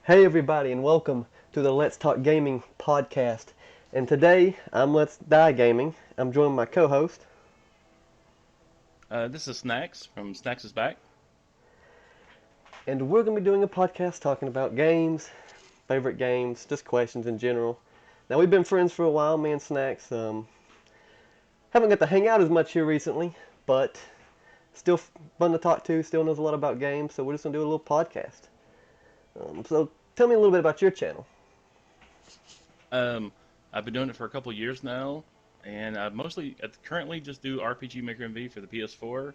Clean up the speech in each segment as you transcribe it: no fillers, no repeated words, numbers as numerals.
Hey everybody and welcome to the Let's Talk Gaming podcast. And today I'm Let's Die Gaming. I'm joined by my co-host. This is Snacks from Snacks is Back. And we're going to be doing a podcast talking about games, favorite games, just questions in general. Now we've been friends for a while, me and Snacks. Haven't got to hang out as much here recently, but still fun to talk to, still knows a lot about games, so we're just going to do a little podcast. So tell me a little bit about your channel. Um, I've been doing it for a couple years now, and I mostly currently just do RPG Maker MV for the PS4.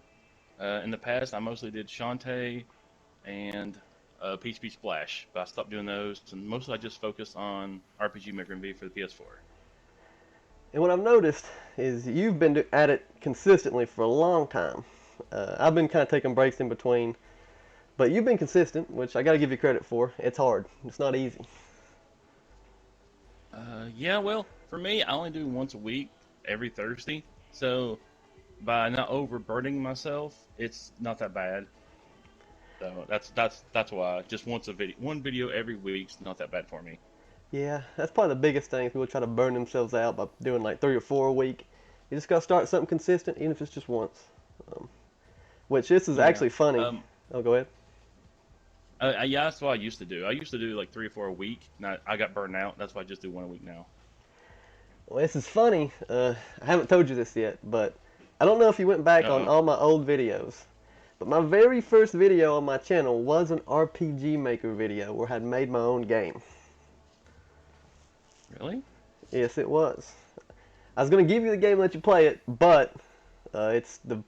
In the past, I mostly did Shantae and Peach Beach Splash, but I stopped doing those, and mostly I just focus on RPG Maker MV for the PS4. And what I've noticed is you've been at it consistently for a long time. I've been kind of taking breaks in between, but you've been consistent, which I got to give you credit for. It's hard. It's not easy. Yeah, well, for me, I only do once a week, every Thursday, so by not overburdening myself, it's not that bad. So that's why just one video every week's not that bad for me. Yeah, that's probably the biggest thing. People try to burn themselves out by doing like 3 or 4 a week. You just got to start something consistent, even if it's just once. Um, which this is Yeah. actually funny. Um. Oh, go ahead. Yeah, that's what I used to do. I used to do like 3 or 4 a week. And I got burned out. That's why I just do one a week now. Well, this is funny. I haven't told you this yet, but I don't know if you went back on Uh-oh. all my old videos. But my very first video on my channel was an RPG Maker video where I had made my own game. Really? Yes, it was. I was going to give you the game and let you play it, but it's the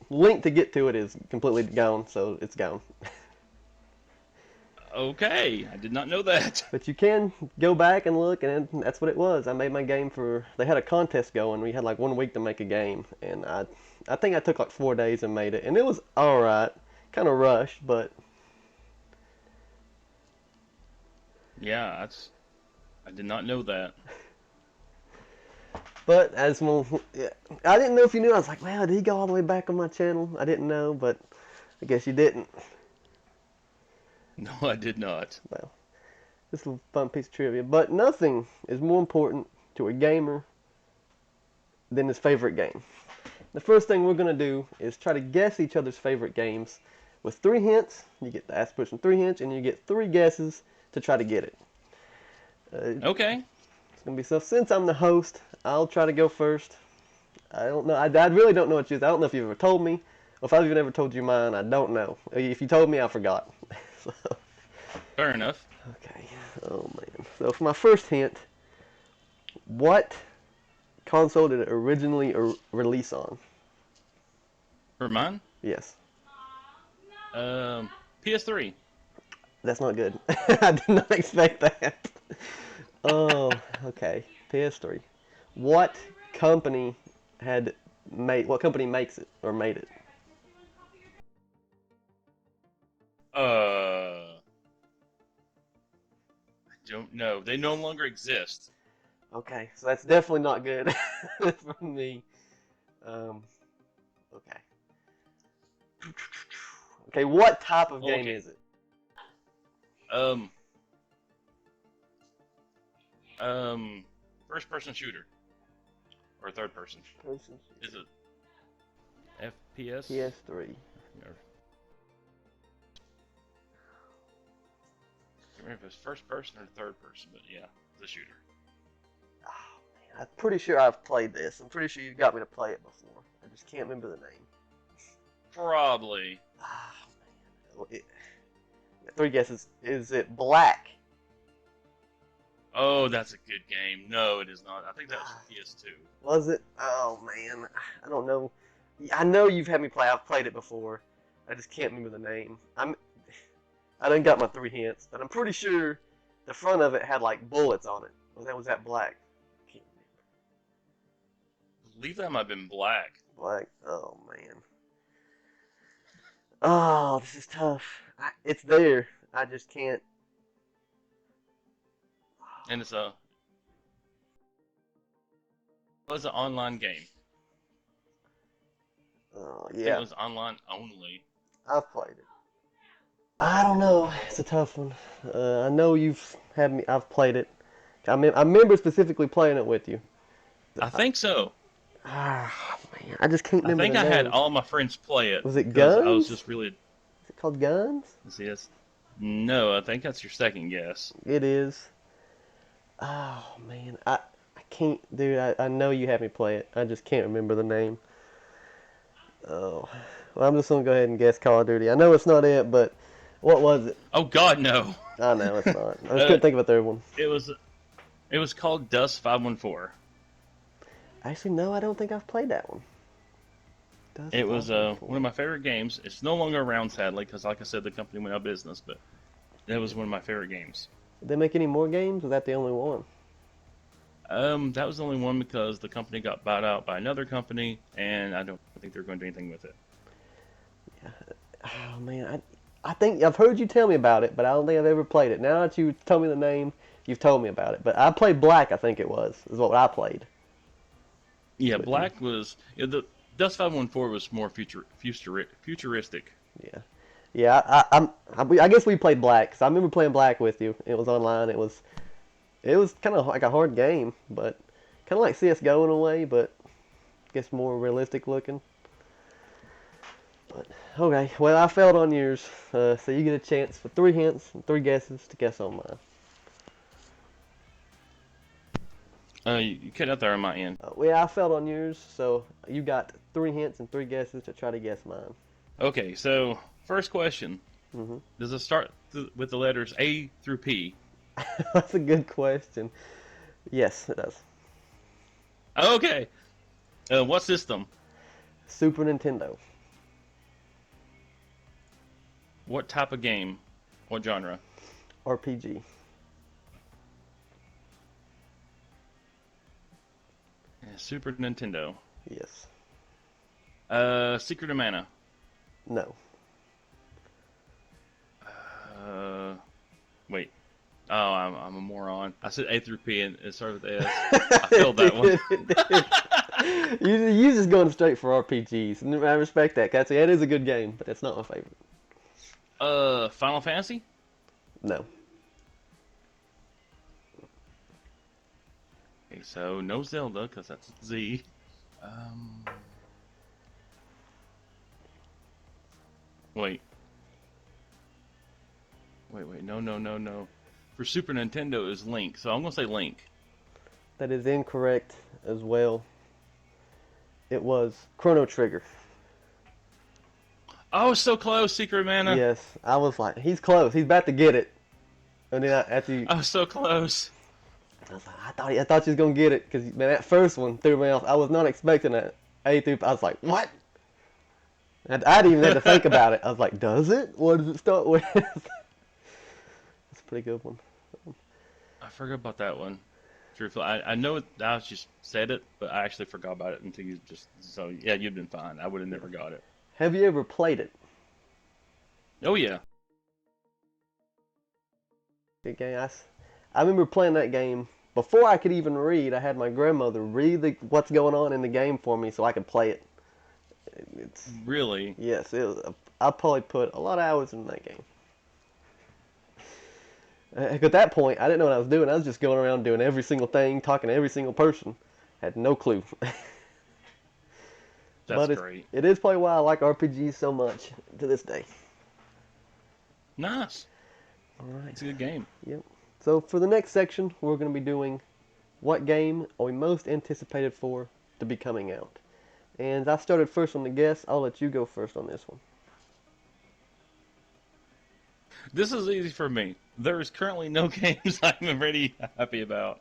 link to get to it is completely gone, so it's gone. Okay. I did not know that. But you can go back and look, and that's what it was. I made my game for. They had a contest going. We had like 1 week to make a game, and I think I took like 4 days and made it, and it was all right. Kind of rushed, but Yeah, that's. I did not know that. as well, yeah, I didn't know if you knew. I was like, wow, did he go all the way back on my channel? I didn't know, but I guess you didn't. No, I did not. Well, just a fun piece of trivia. But nothing is more important to a gamer than his favorite game. The first thing we're going to do is try to guess each other's favorite games with 3 hints. You get to ask the person 3 hints, and you get 3 guesses to try to get it. Okay. It's going to be so. Since I'm the host, I'll try to go first. I don't know. I really don't know what you. I don't know if you've ever told me, or if I've even ever told you mine. I don't know. If you told me, I forgot. So, Fair enough. okay. Oh man. So for my first hint, what console did it originally release on? For mine, Yes. PS3. That's not good. I did not expect that. Oh, okay. PS3. What company had made? What company makes it or made it? I don't know. They no longer exist. Okay, so that's definitely not good for me. Um, okay. Okay, what type of Oh, game okay. is it? Um, um, First person shooter or third person? Person Is it FPS? PS3. Or, I can't remember if it's first person or third person, but yeah, the shooter. Oh man, I'm pretty sure I've played this. I'm pretty sure you got me to play it before. I just can't remember the name. Probably. Ah man. 3 guesses. Is it Black? Oh, that's a good game. No, it is not. I think that was for PS2. Was it? Oh man, I don't know. I know you've had me play. I've played it before. I just can't remember the name. I done got my 3 hints, but I'm pretty sure the front of it had like bullets on it. Was that Black? Can't I believe that might have been Black. remember. Black. Oh man. Oh, this is tough. It's there. I just can't. And it was an online game. Oh I think it yeah, was online only. I've played it. I don't know. It's a tough one. I know you've had me. I've played it. I remember specifically playing it with you. I think so. Man, I just can't I remember think the I had name. all my friends play it Was it because I was Guns? just really. Is it called Guns? Let's see this. No, I think that's your second guess. It is. Oh man, I can't, dude. I know you had me play it. I just can't remember the name. Oh, well, I'm just gonna go ahead and guess Call of Duty. I know it's not it, but what was it? Oh God, no. I know it's not. I just uh, couldn't think of a third one. it was it was called Dust 514. Actually, no, I don't think I've played that one. Dust It was one 514. of my favorite games. It's no longer around, sadly, because like I said, the company went out of business. But that was one of my favorite games. Did they make any more games? Was that the only one? That was the only one because the company got bought out by another company, and I don't think they're going to do anything with it. Oh man, I think I've heard you tell me about it, but I don't think I've ever played it. Now that you told me the name, you've told me about it. But I played Black. I think it was is what I played Yeah, with you. Black was the Dust 514 was more futuristic. Yeah. Yeah, I guess we played Black. 'Cause I remember playing Black with you. It was online. It was kind of like a hard game, but kind of like CS:GO in a way, but I guess more realistic looking. But okay, well I failed on yours, so you get a chance for three hints and three guesses to guess on mine. You cut out there on my end. Well, I failed on yours, so you got three hints and three guesses to try to guess mine. Okay, so first question: Hmm. does it start with the letters A through P? That's a good question. Yes, it does. Okay. What system? Super Nintendo. What type of game? What genre? RPG. Yeah, Super Nintendo. Yes. Secret of Mana. No. Uh, Wait. Oh, I'm a moron. I said A through P and it started with S. I failed It that one. did, it did. You just going straight for RPGs, and I respect that. Cause it is a good game, but it's not my favorite. Final Fantasy? No. Okay, so no Zelda, because that's Z. Um, wait. Wait. No, no, no, no. For Super Nintendo is Link, so I'm gonna say Link. That is incorrect as well. It was Chrono Trigger. Oh, so close, Secret of Mana. Yes, I was like, he's close. He's about to get it. And then after you, Oh, so close. I was like, I thought you was gonna get it because man, that first one threw me off. I was not expecting that. A through, I was like, what? I didn't even have to think about it. I was like, does it? What does it start with? That's a pretty good one. I forgot about that one. Truthfully, I know I just said it, but I actually forgot about it until you just. So yeah, you've been fine. I would have never got it. Have you ever played it? Oh yeah. Good game. I remember playing that game before I could even read. I had my grandmother read what's going on in the game for me so I could play it. It's Really? yes, I probably put a lot of hours in that game. At that point, I didn't know what I was doing. I was just going around doing every single thing, talking to every single person. Had no clue. That's But great. it is probably why I like RPGs so much to this day. Nice. All right. It's a good game. Yep. So for the next section, we're going to be doing what game are we most anticipated for to be coming out. And I started first on the guess. I'll let you go first on this one. This is easy for me. There is currently no games I'm really happy about.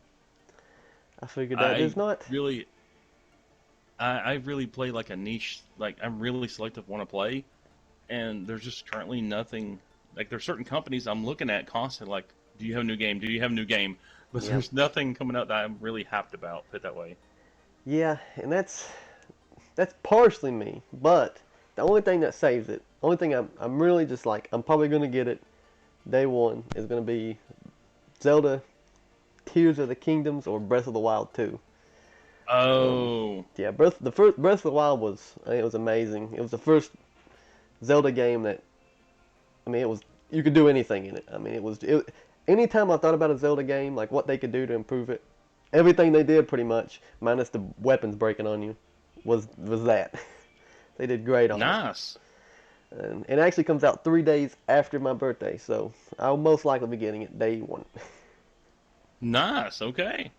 I figured that I there's not. really, I really play like a niche. Like I'm really selective want to play, and there's just currently nothing. Like there's certain companies I'm looking at constantly. Like, do you have a new game? Do you have a new game? But Yep. there's nothing coming out that I'm really happy about. Put it that way. Yeah, and that's partially me. But the only thing that saves it, only thing I'm really just like I'm probably gonna get it day one is gonna be Zelda Tears of the Kingdoms or Breath of the Wild 2. Um, Oh, yeah, Breath of the Wild was I think it was amazing. It was the first Zelda game that I mean you could do anything in it. I mean, anytime I thought about a Zelda game, like what they could do to improve it, everything they did pretty much, minus the weapons breaking on you, was that. They did great on it. Nice. And it actually comes out 3 days after my birthday, so I'll most likely be getting it day one. Nice. Okay.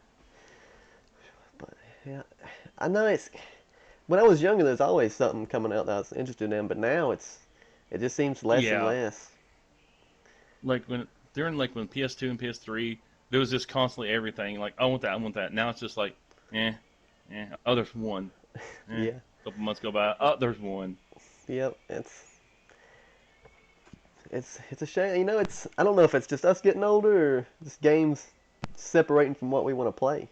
But yeah, I know it's when I was younger, there's always something coming out that I was interested in, but now it just seems less and Yeah. less. Like when PS2 and PS3, there was just constantly everything. Like, I want that. I want that. Now it's just like, eh, eh. Oh, there's one. Eh. Yeah, A couple months go by. Oh, there's one. yep. It's a shame. You know, it's I don't know if it's just us getting older or just games separating from what we want to play.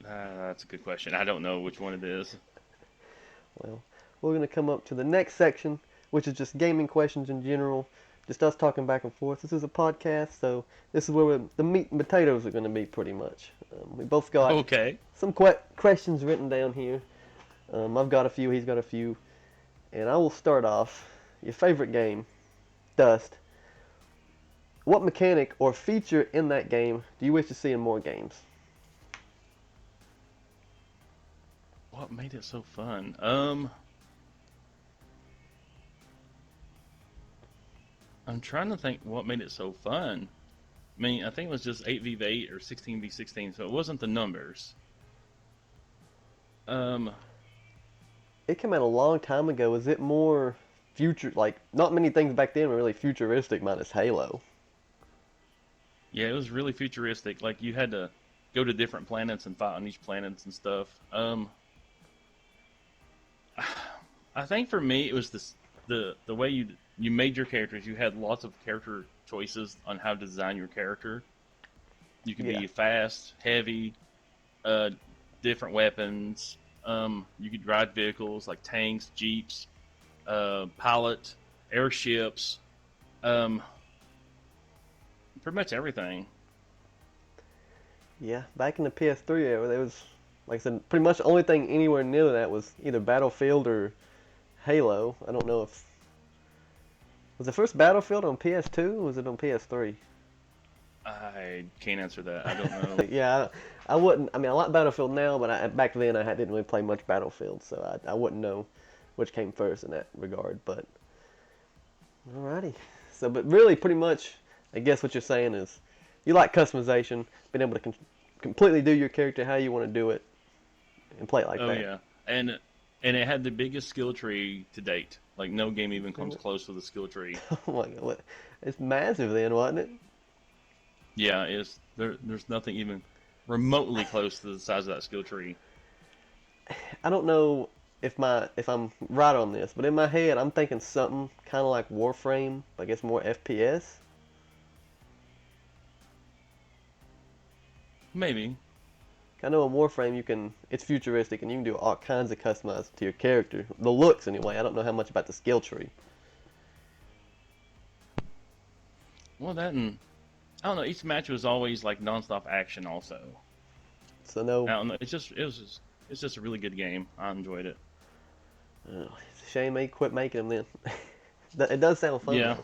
That's a good question. I don't know which one it is. Well, we're gonna come up to the next section, which is just gaming questions in general. Just us talking back and forth. This is a podcast, so this is where the meat and potatoes are going to be pretty much. We both got Okay. some questions written down here. I've got a few, he's got a few. And I will start off. Your favorite game, Dust. What mechanic or feature in that game do you wish to see in more games? What made it so fun? I'm trying to think what made it so fun. I mean, I think it was just 8v8 or 16v16, so it wasn't the numbers. Um, It came out a long time ago. Was it more future, like, not many things back then were really futuristic minus Halo. yeah, it was really futuristic. Like, you had to go to different planets and fight on each planet and stuff. I think for me it was the way you made your characters. You had lots of character choices on how to design your character. You could Yeah. be fast, heavy, different weapons. You could ride vehicles like tanks, jeeps, pilot, airships, pretty much everything. Yeah, back in the PS3 era, there was, like I said, pretty much the only thing anywhere near that was either Battlefield or Halo. I don't know if was the first Battlefield on PS2 or was it on PS3? I can't answer that. I don't know. Yeah, I wouldn't. I mean, I like Battlefield now, but back then didn't really play much Battlefield, so I wouldn't know which came first in that regard. But alrighty, so but really, pretty much, I guess what you're saying is you like customization, being able to completely do your character how you want to do it, and play it like Oh that. yeah, and it had the biggest skill tree to date. Like no game even comes close to the skill tree. Oh my god, it's massive then, wasn't it? Yeah, there's nothing even remotely close to the size of that skill tree. I don't know if I'm right on this, but in my head I'm thinking something kind of like Warframe, I guess more FPS. Maybe. I know in Warframe it's futuristic and you can do all kinds of customizing to your character. The looks anyway. I don't know how much about the skill tree. Well, that and I don't know. Each match was always like nonstop action. Also, So no, I don't know. It's just a really good game. I enjoyed it. it's a shame they quit making them then. It does sound fun Yeah.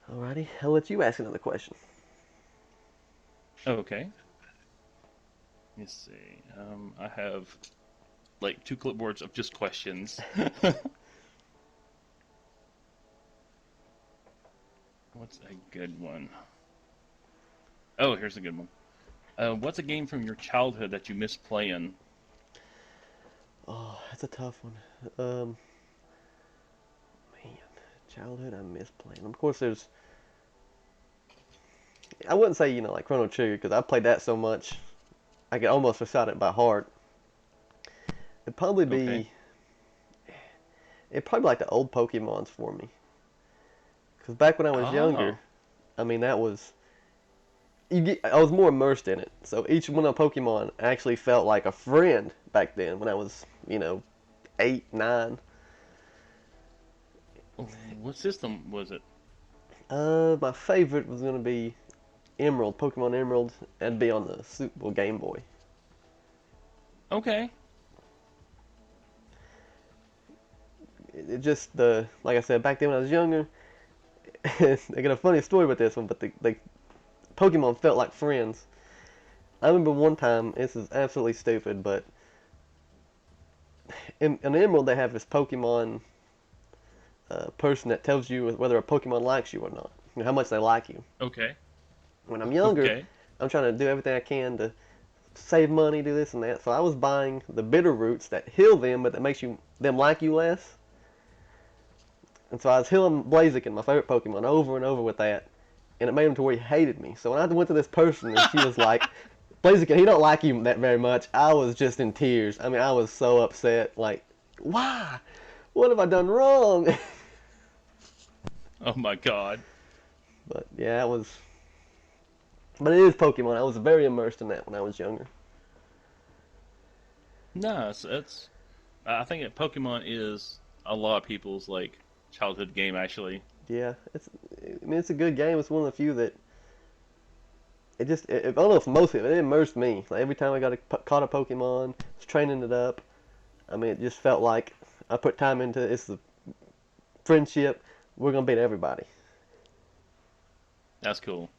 though. Alrighty, I'll let you ask another question. Okay. Let's see. I have like two clipboards of just questions. What's a good one? Oh, here's a good one. What's a game from your childhood that you miss playing? Oh, that's a tough one. Man, childhood I miss playing. Of course, I wouldn't say like Chrono Trigger because I played that so much I could almost recite it by heart. It'd probably Okay. be like the old Pokemons for me. Because back when I was Oh, younger, I mean I was more immersed in it. So each one of Pokemon actually felt like a friend back then when I was 8, 9. what system was it? My favorite was gonna be Emerald, Pokemon Emerald. That'd be on the Super Game Boy. Okay. it just like I said back then when I was younger. I got a funny story with this one, but the Pokemon felt like friends. I remember one time. This is absolutely stupid, but in Emerald they have this Pokemon person that tells you whether a Pokemon likes you or not, how much they like you. Okay. When I'm younger, Okay. I'm trying to do everything I can to save money, do this and that. So I was buying the bitter roots that heal them, but that makes them like you less. And so I was healing Blaziken, my favorite Pokemon, over and over with that, and it made him to where he hated me. So when I went to this person and she was like, "Blaziken, he don't like you that very much," I was just in tears. I mean, I was so upset. Like, why? What have I done wrong? Oh my God. But yeah, it was. But it is Pokemon. I was very immersed in that when I was younger. No, it's I think that Pokemon is a lot of people's like childhood game actually. Yeah, I mean, it's a good game. It's one of the few that I don't know if most of it immersed me. Like every time I caught a Pokemon, was training it up. I mean, it just felt like I put time into it. It's the friendship. We're gonna beat everybody. That's cool.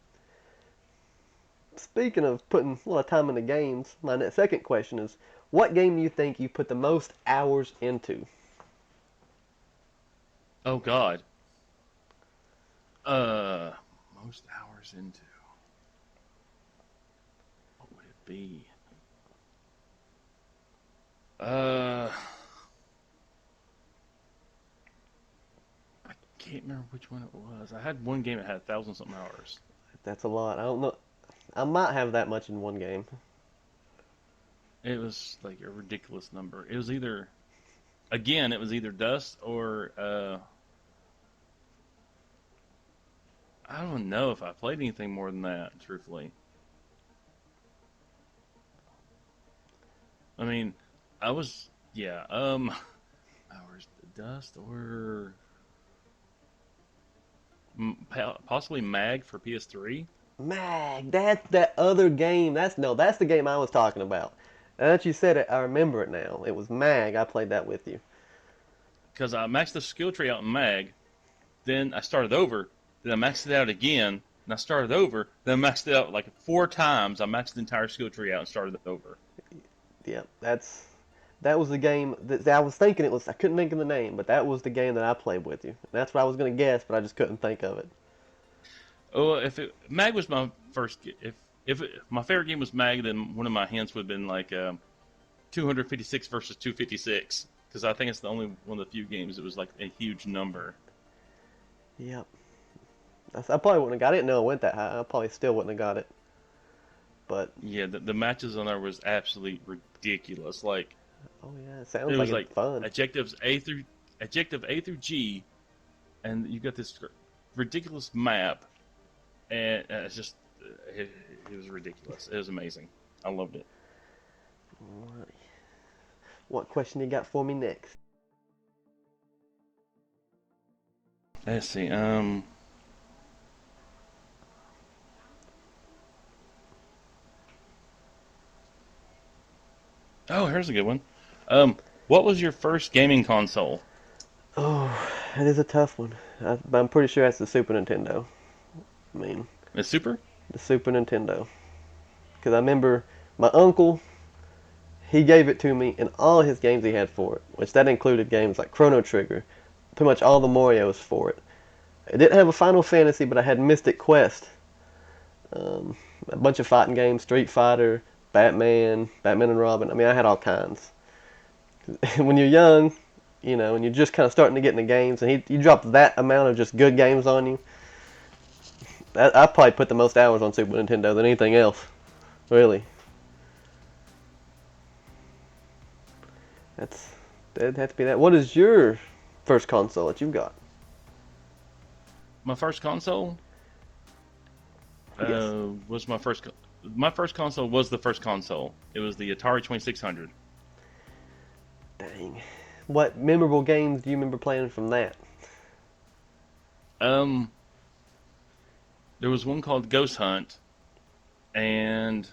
Speaking of putting a lot of time into games, my second question is, what game do you think you put the most hours into? Oh God. Uh, most hours into what would it be? Uh, I can't remember which one it was. I had one game that had 1,000 something hours. That's a lot. I don't know. I might have that much in one game. It was like a ridiculous number. It was either again, it was either Dust or I don't know if I played anything more than that, truthfully. I mean, I was yeah, hours Dust or possibly Mag for PS3 Mag, that's that other game. That's the game I was talking about. Now that you said it, I remember it now. It was Mag. I played that with you. because I maxed the skill tree out in Mag, then I started over, then I maxed it out again, and I started over, then I maxed it out like 4 times. I maxed the entire skill tree out and started over. Yeah, that was the game that I was thinking it was. I couldn't think of the name, but that was the game that I played with you. That's what I was gonna guess, but I just couldn't think of it. Oh, Mag was my first. My favorite game was Mag, then one of my hints would have been like 256 versus 256 because I think it's the only one of the few games that was like a huge number. Yep. I probably wouldn't have got it. No, it went that high. I probably still wouldn't have got it. But Yeah, the matches on there was absolutely ridiculous. Like oh yeah, it it sounds like was it's like fun. adjective A through G, and you got this ridiculous map, and it's just it, it was ridiculous. It was amazing. I loved it. Alrighty. What question you got for me next? Let's see. Oh, here's a good one. What was your first gaming console? Oh, that is a tough one. I'm pretty sure that's the Super Nintendo. I mean, The Super? the Super Nintendo. Because I remember my uncle, he gave it to me and all his games he had for it, which that included games like Chrono Trigger, pretty much all the Marios for it. I didn't have a Final Fantasy, but I had Mystic Quest, a bunch of fighting games, Street Fighter, Batman and Robin. I mean, I had all kinds. When you're young, and you're just kind of starting to get into games, and you drop that amount of just good games on you, I probably put the most hours on Super Nintendo than anything else, really. That's that'd have to be that. What is your first console that you've got? My first console Yes. was my first console was the first console. It was the Atari 2600. Dang. What memorable games do you remember playing from that? Um, there was one called Ghost Hunt, and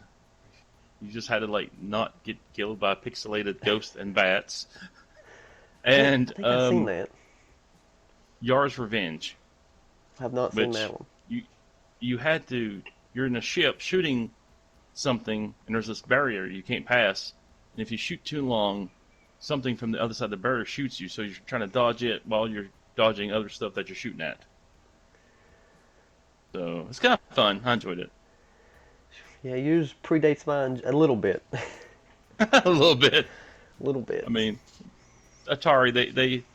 you just had to like not get killed by pixelated ghosts and bats. I think And I think I seen that. Yar's Revenge, Have not seen that which one. you had to. You're in a ship shooting something, and there's this barrier you can't pass. And if you shoot too long, something from the other side of the barrier shoots you. So you're trying to dodge it while you're dodging other stuff that you're shooting at. So it's kind of fun. I enjoyed it. Yeah, yours predates mine a little bit. A little bit. A little bit. I mean, Atari,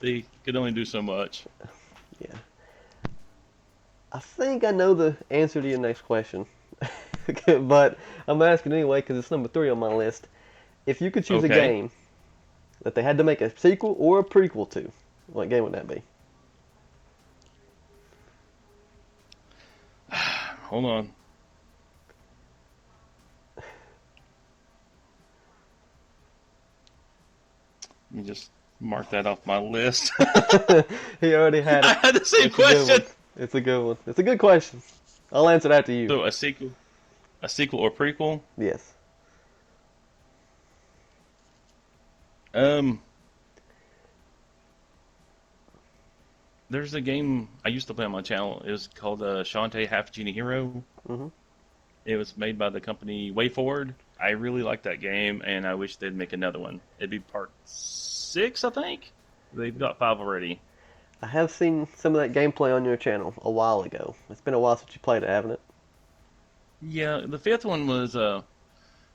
they could only do so much. Yeah. I think I know the answer to your next question. But I'm asking anyway because it's number 3 on my list. If you could choose a Okay. game that they had to make a sequel or a prequel to, what game would that be? Hold on. Let me just mark that off my list. He already had I it. had the same It's a good one. question. It's a good one. It's a good question. I'll answer that to you. So a sequel or prequel? Yes. Um, there's a game I used to play on my channel. It was called Shantae Half Genie Hero. Hmm. It was made by the company WayForward. I really like that game, and I wish they'd make another one. It'd be part 6, I think. They've got 5 already. I have seen some of that gameplay on your channel a while ago. It's been a while since you played it, haven't it? Yeah, the 5th one was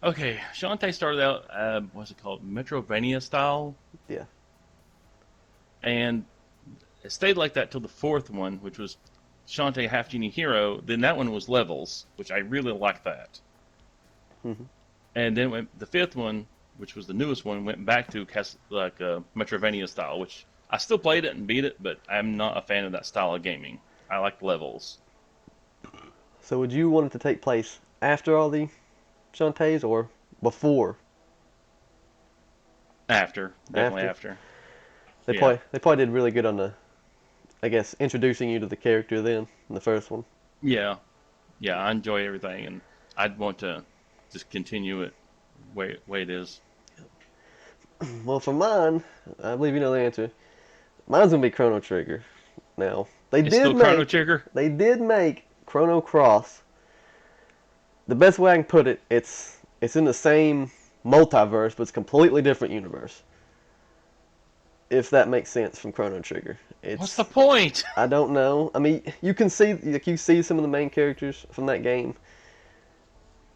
okay. Shantae started out what's it called, Metrovania style, Yeah. and it stayed like that till the 4th one, which was Shantae Half Genie Hero. Then that one was levels, which I really liked that. Hmm. And then the 5th one, which was the newest one, went back to Metrovania style, which I still played it and beat it, but I'm not a fan of that style of gaming. I like levels. So would you want it to take place after all the Shantaes or before? After, definitely After? after. They Yeah, probably did really good on the, I guess, introducing you to the character then in the first one. yeah, yeah. I enjoy everything, and I'd want to just continue it way it is. Well, for mine, I believe you know the answer. Mine's gonna be Chrono Trigger. Now It's still Chrono Trigger. they did make Chrono Cross. The best way I can put it, it's in the same multiverse, but it's a completely different universe. If that makes sense from Chrono Trigger, What's it's the point? I don't know. I mean, you can see like you see some of the main characters from that game,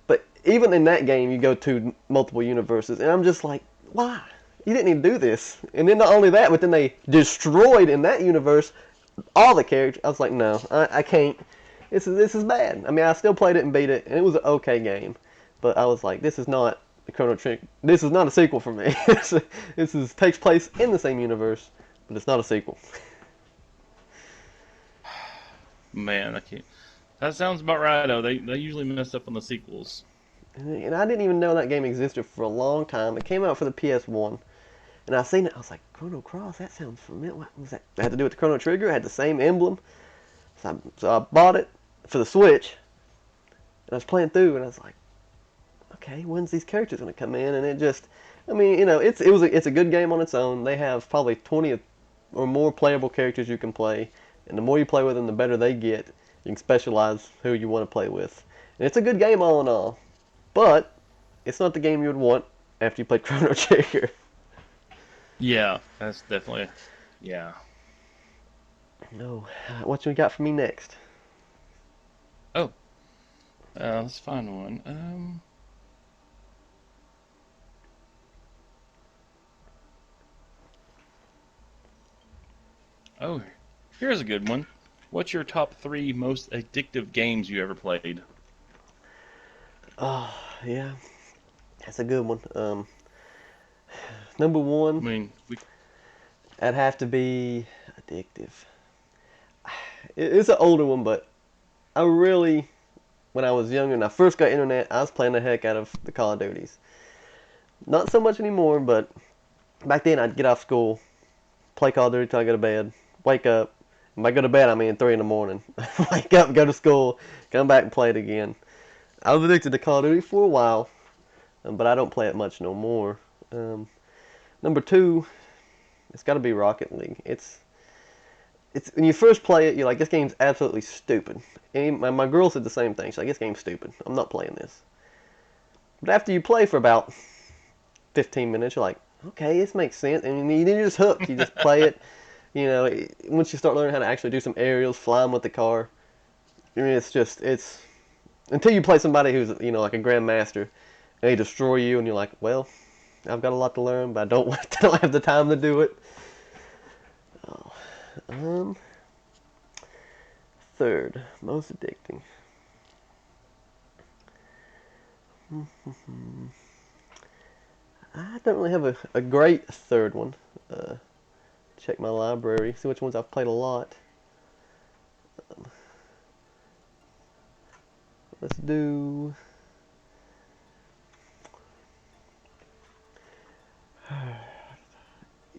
but even in that game, you go to multiple universes, and I'm just like, why? You didn't need to do this. And then not only that, but then they destroyed in that universe all the characters. I was like, no, I can't. This is bad. I mean, I still played it and beat it, and it was an okay game, but I was like, this is not the Chrono Trigger. This is not a sequel for me. This is takes place in the same universe, but it's not a sequel. Man, I can't. That sounds about right. Though they usually mess up on the sequels. And I didn't even know that game existed for a long time. It came out for the PS1, and I seen it. I was like, Chrono Cross. That sounds familiar. What was that? It had to do with the Chrono Trigger. It had the same emblem. So I bought it for the Switch, and I was playing through, and I was like, okay, when's these characters gonna come in? And it just, I mean, you know, it's a good game on its own. They have probably 20 or more playable characters you can play, and the more you play with them, the better they get. You can specialize who you want to play with, and it's a good game all in all. But it's not the game you would want after you played Chrono Trigger. Yeah, that's definitely. Yeah. No, what you got for me next? Oh, let's find one. Oh, here's a good one. What's your top 3 most addictive games you ever played? Oh, yeah, that's a good one. Number one, I mean, that'd have to be addictive. It's an older one, but I really, when I was younger and I first got internet, I was playing the heck out of the Call of Duties. Not so much anymore, but back then I'd get off school, play Call of Duty till I go to bed, wake up. When I go to bed, I mean 3 in the morning. Wake up, go to school, come back and play it again. I was addicted to Call of Duty for a while, but I don't play it much no more. Um, Number two, it's got to be Rocket League. it's when you first play it, you're like, this game's absolutely stupid. And my girl said the same thing. She's like, this game's stupid. I'm not playing this. But after you play for about 15 minutes, you're like, okay, this makes sense. And you're just hooked. You just play it. You know, once you start learning how to actually do some aerials, flying with the car, I mean, it's until you play somebody who's, you know, like a grandmaster, and they destroy you, and you're like, well, I've got a lot to learn, but I don't I don't have the time to do it. Oh, third most addicting. I don't really have a great third one. Check my library, see which ones I've played a lot. Let's do.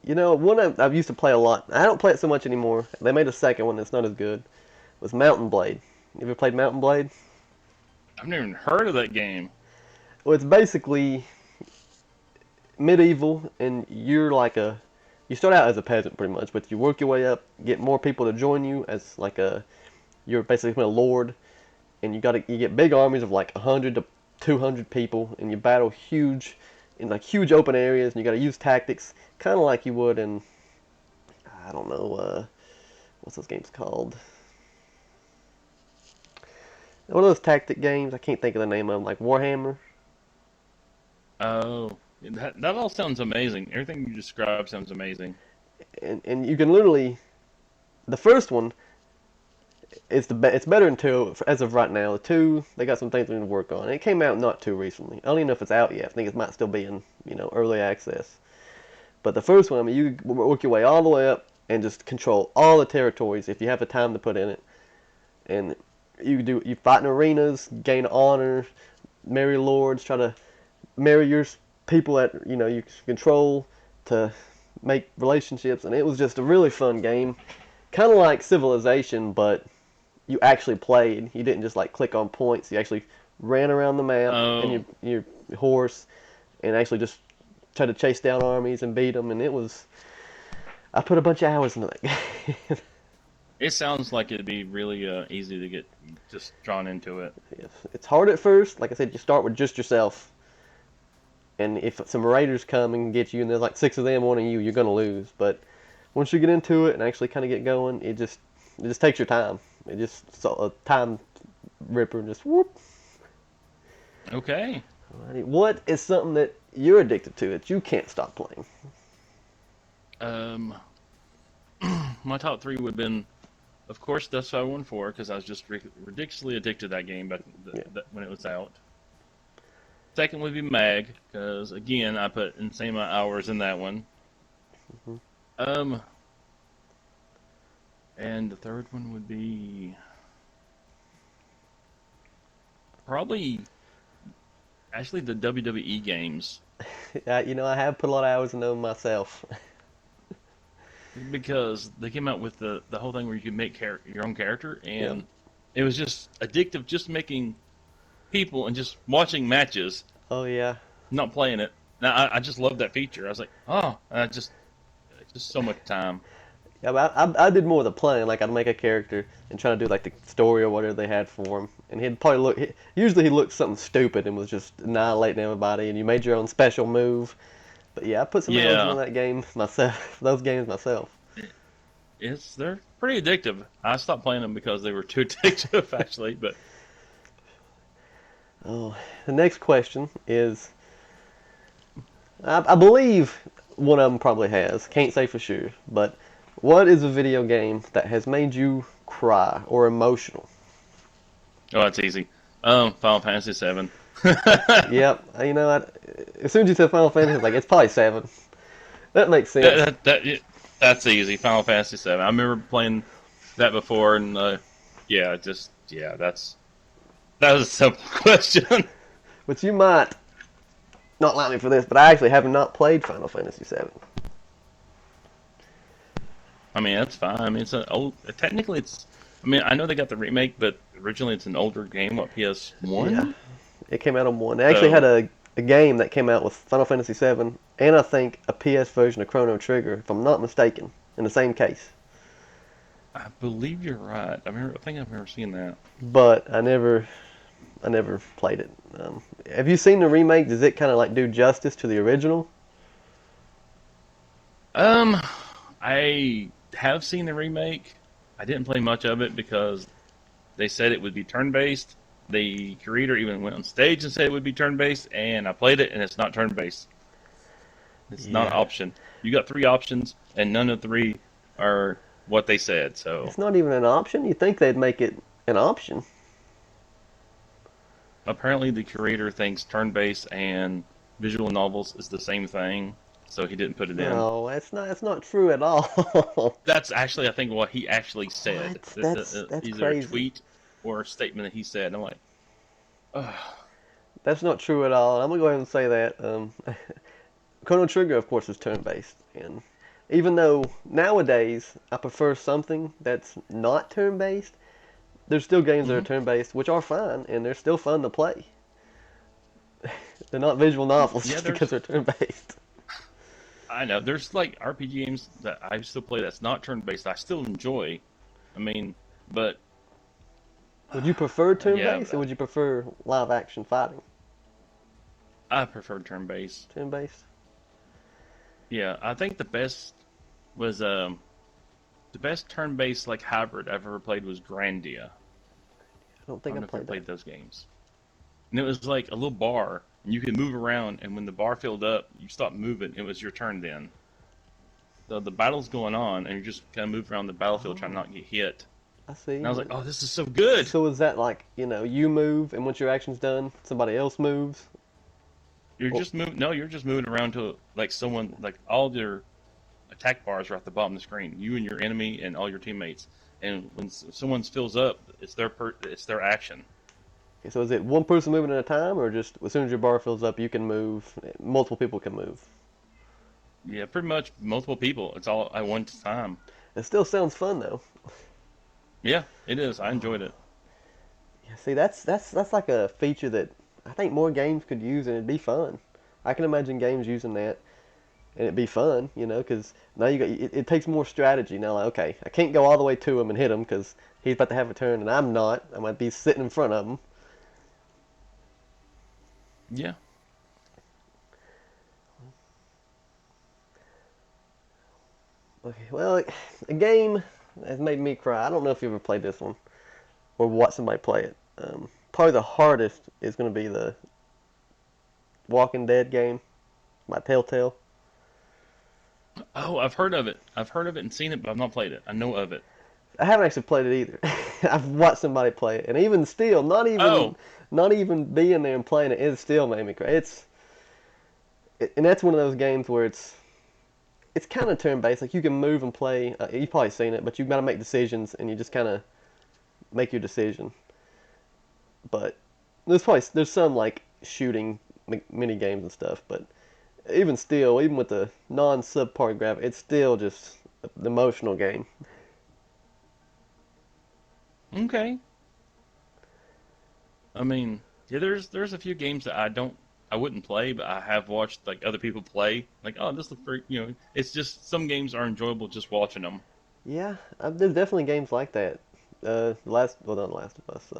You know, one I've used to play a lot. I don't play it so much anymore. They made a second one that's not as good. Was Mountain Blade. You ever played Mountain Blade? I've never even heard of that game. Well, it's basically medieval, and you're like a. You start out as a peasant pretty much, but you work your way up, get more people to join you as like a. You're basically a lord, and you get big armies of like 100 to 200 people, and you battle huge open areas, and you got to use tactics, kind of like you would in, I don't know, what's those games called? One of those tactic games, I can't think of the name of them, like Warhammer. Oh, that all sounds amazing. Everything you described sounds amazing. And you can literally, the first one, it's better than two as of right now. The two, they got some things we need to work on. It came out not too recently. I don't even know if it's out yet. I think it might still be in, you know, early access. But the first one, I mean, you work your way all the way up and just control all the territories if you have the time to put in it. And you fight in arenas, gain honor, marry lords, try to marry your people that you control to make relationships, and it was just a really fun game, kind of like Civilization, but you actually played. You didn't just like click on points. You actually ran around the map and Oh, your horse, and actually just tried to chase down armies and beat them. And it was, I put a bunch of hours into that game. it sounds like it'd be really easy to get just drawn into it. Yes. It's hard at first. Like I said, you start with just yourself, and if some raiders come and get you, and there's like six of them wanting you, you're gonna lose. But once you get into it and actually kind of get going, it just takes your time. It just a time ripper, just whoop. Okay. Alrighty. What is something that you're addicted to that you can't stop playing? Um, my top three would have been, of course, Death Star 1-4, because I was just ridiculously addicted to that game back Yeah. when it was out. Second would be Mag, because again, I put insane amount of hours in that one. hmm Um, and the third one would be probably actually the WWE games, I have put a lot of hours into them myself. because they came out with the whole thing where you could make your own character, Yeah. and it was just addictive, just making people and just watching matches, Oh yeah. not playing it. Now I just love that feature. I was like, oh, just so much time. Yeah, but I did more of the playing. Like I'd make a character and try to do like the story or whatever they had for him, and he'd probably usually he looked something stupid and was just annihilating everybody, and you made your own special move. But yeah, I put some hours into Yeah, that game myself. Those games myself. they're pretty addictive. I stopped playing them because they were too addictive, actually. But Oh, the next question is, I believe one of them probably has. Can't say for sure, but what is a video game that has made you cry or emotional? oh, that's easy. Final Fantasy 7. Yep, as soon as you said Final Fantasy, I was like, it's probably seven. That makes sense. That's easy. Final Fantasy 7. I remember playing that before, and that was a simple question. But you might not like me for this, but I actually have not played Final Fantasy VII. I mean, that's fine. I mean, it's an old. Technically, it's. I mean, I know they got the remake, but originally it's an older game on Yeah, PS1. it came out on one. They actually had So, a game that came out with Final Fantasy VII, and I think a PS version of Chrono Trigger, if I'm not mistaken, in the same case. I believe you're right. I think I've never seen that. but I never played it. Have you seen the remake? Does it kind of like do justice to the original? Um, I have seen the remake. I didn't play much of it because they said it would be turn-based. The creator even went on stage and said it would be turn-based, and I played it, and it's not turn-based. It's not an Yeah, option. You got three options, and none of three are what they said. So it's not even an option. You think they'd make it an option? apparently, the creator thinks turn-based and visual novels is the same thing, so he didn't put it in. No, that's not. That's not true at all. That's actually, I think, what he actually What? said. That's Either a crazy. tweet or a statement that he said. And I'm like, ugh. That's not true at all. I'm gonna go ahead and say that. Chrono Trigger, of course, is turn-based, and even though nowadays I prefer something that's not turn-based, there's still games that are Hmm. turn-based which are fine and they're still fun to play. They're not visual novels Yeah, just because they're turn-based. I know, there's like RPG games that I still play that's not turn based. I still enjoy. I mean, but Would you prefer yeah, turn-based or would you prefer live-action fighting? I prefer turn based. Turn-based? Yeah, I think was the best turn based like hybrid I've ever played was Grandia. I don't I think don't I know if you ever played that. played those games. And it was like a little bar, and you could move around. And when the bar filled up, you stopped moving. It was your turn then. So the battle's going on, and you just kind of move around the battlefield trying Oh, not to get hit. I see. And I was like, oh, this is so good. So is that like, you move and once your action's done, somebody else moves? You're Or, just moving. No, you're just moving around to like someone like all their attack bars are at the bottom of the screen. You and your enemy and all your teammates. And when someone fills up, it's their action. okay, so is it one person moving at a time or just as soon as your bar fills up, you can move, multiple people can move? Yeah, pretty much multiple people. It's all at one time. It still sounds fun though. Yeah, it is. I enjoyed it. Yeah, see, that's like a feature that I think more games could use, and it'd be fun. I can imagine games using that, and it'd be fun, because now it takes more strategy. Now, like, okay, I can't go all the way to him and hit him because he's about to have a turn, and I'm not. I might be sitting in front of him. Yeah. Okay, well, a game has made me cry. I don't know if you ever played this one or watched somebody play it. Probably the hardest is going to be the Walking Dead game by Telltale. Oh, I've heard of it. I've heard of it and seen it, but I've not played it. I know of it. I haven't actually played it either. I've watched somebody play it, and even still, Oh, not even being there and playing it, it still made me cry. And that's one of those games where it's kind of turn based. Like you can move and play. You've probably seen it, but you've got to make decisions, and you just kind of make your decision. But there's some like shooting mini games and stuff, but even still, even with the non subpar graphic, it's still just an emotional game. okay. I mean, yeah, there's a few games that I wouldn't play, but I have watched like other people play. Like, oh, this looks pretty. It's just some games are enjoyable just watching them. Yeah, there's definitely games like that. Well, not Last of Us.